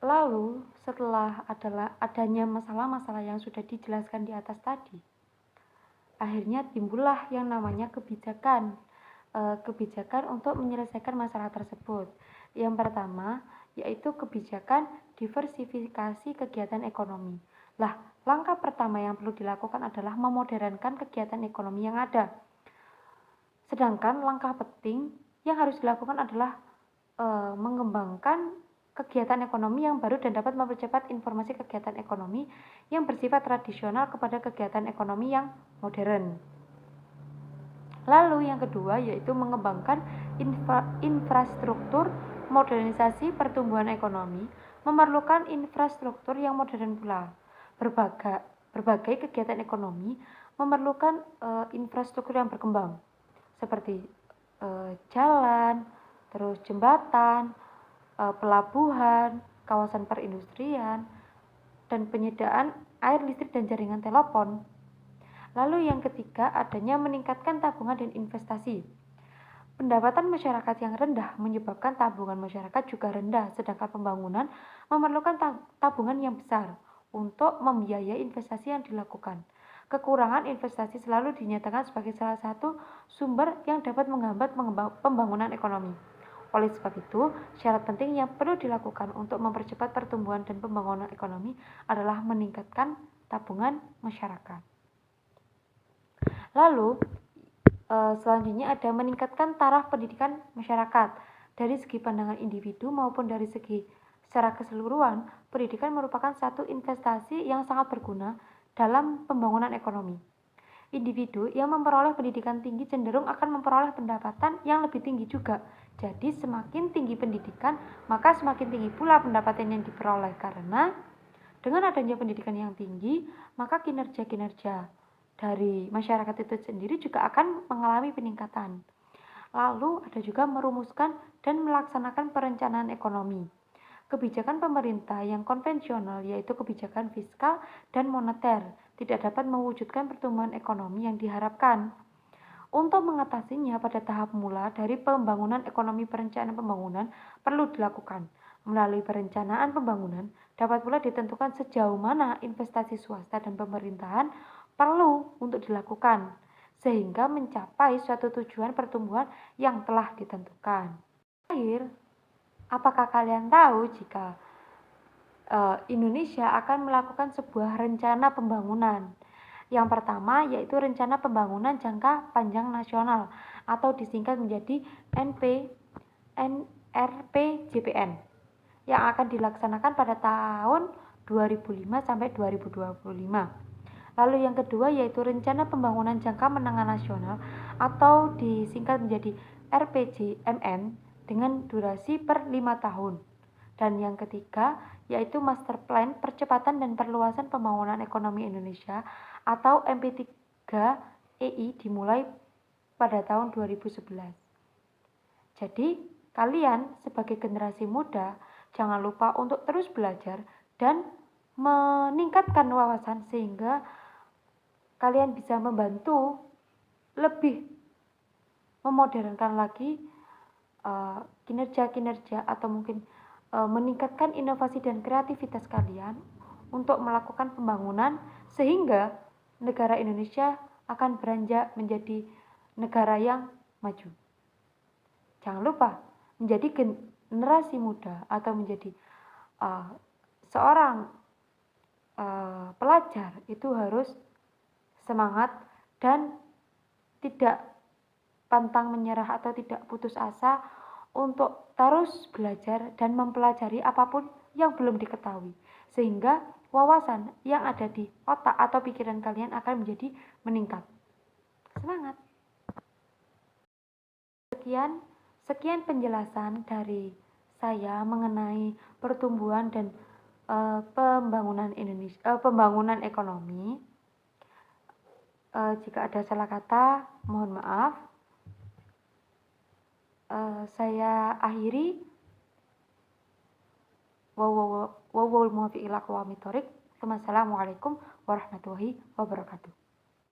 Lalu setelah adanya masalah-masalah yang sudah dijelaskan di atas tadi, akhirnya timbullah yang namanya kebijakan untuk menyelesaikan masalah tersebut. Yang pertama yaitu kebijakan diversifikasi kegiatan ekonomi. Lah, langkah pertama yang perlu dilakukan adalah memodernkan kegiatan ekonomi yang ada. Sedangkan langkah penting yang harus dilakukan adalah mengembangkan kegiatan ekonomi yang baru dan dapat mempercepat informasi kegiatan ekonomi yang bersifat tradisional kepada kegiatan ekonomi yang modern. Lalu yang kedua yaitu mengembangkan infrastruktur. Modernisasi pertumbuhan ekonomi memerlukan infrastruktur yang modern pula. Berbagai kegiatan ekonomi memerlukan infrastruktur yang berkembang seperti jalan, terus jembatan, pelabuhan, kawasan perindustrian, dan penyediaan air, listrik, dan jaringan telepon. Lalu yang ketiga, adanya meningkatkan tabungan dan investasi. Pendapatan masyarakat yang rendah menyebabkan tabungan masyarakat juga rendah, sedangkan pembangunan memerlukan tabungan yang besar untuk membiayai investasi yang dilakukan. Kekurangan investasi selalu dinyatakan sebagai salah satu sumber yang dapat menghambat pembangunan ekonomi. Oleh sebab itu, syarat penting yang perlu dilakukan untuk mempercepat pertumbuhan dan pembangunan ekonomi adalah meningkatkan tabungan masyarakat. Lalu selanjutnya ada meningkatkan taraf pendidikan masyarakat. Dari segi pandangan individu maupun dari segi secara keseluruhan, pendidikan merupakan satu investasi yang sangat berguna dalam pembangunan ekonomi. Individu yang memperoleh pendidikan tinggi cenderung akan memperoleh pendapatan yang lebih tinggi juga. Jadi semakin tinggi pendidikan, maka semakin tinggi pula pendapatan yang diperoleh. Karena dengan adanya pendidikan yang tinggi, maka kinerja-kinerja dari masyarakat itu sendiri juga akan mengalami peningkatan. Lalu ada juga merumuskan dan melaksanakan perencanaan ekonomi. Kebijakan pemerintah yang konvensional yaitu kebijakan fiskal dan moneter tidak dapat mewujudkan pertumbuhan ekonomi yang diharapkan. Untuk mengatasinya pada tahap mula dari pembangunan ekonomi, perencanaan pembangunan perlu dilakukan. Melalui perencanaan pembangunan dapat pula ditentukan sejauh mana investasi swasta dan pemerintahan perlu untuk dilakukan sehingga mencapai suatu tujuan pertumbuhan yang telah ditentukan. Terakhir, apakah kalian tahu jika Indonesia akan melakukan sebuah rencana pembangunan? Yang pertama yaitu Rencana Pembangunan Jangka Panjang Nasional atau disingkat menjadi NRPJPN yang akan dilaksanakan pada tahun 2005 sampai 2025. Lalu yang kedua yaitu Rencana Pembangunan Jangka Menengah Nasional atau disingkat menjadi RPJMN dengan durasi per 5 tahun. Dan yang ketiga yaitu Master Plan Percepatan dan Perluasan Pembangunan Ekonomi Indonesia atau MP3EI dimulai pada tahun 2011. Jadi kalian sebagai generasi muda jangan lupa untuk terus belajar dan meningkatkan wawasan sehingga kalian bisa membantu lebih memodernkan lagi kinerja-kinerja atau mungkin meningkatkan inovasi dan kreativitas kalian untuk melakukan pembangunan sehingga negara Indonesia akan beranjak menjadi negara yang maju. Jangan lupa menjadi generasi muda atau menjadi seorang pelajar itu harus semangat dan tidak pantang menyerah atau tidak putus asa untuk terus belajar dan mempelajari apapun yang belum diketahui sehingga wawasan yang ada di otak atau pikiran kalian akan menjadi meningkat. Semangat. Sekian penjelasan dari saya mengenai pertumbuhan dan pembangunan ekonomi. Jika ada salah kata, mohon maaf. Saya akhiri. Wassalamualaikum warahmatullahi wabarakatuh.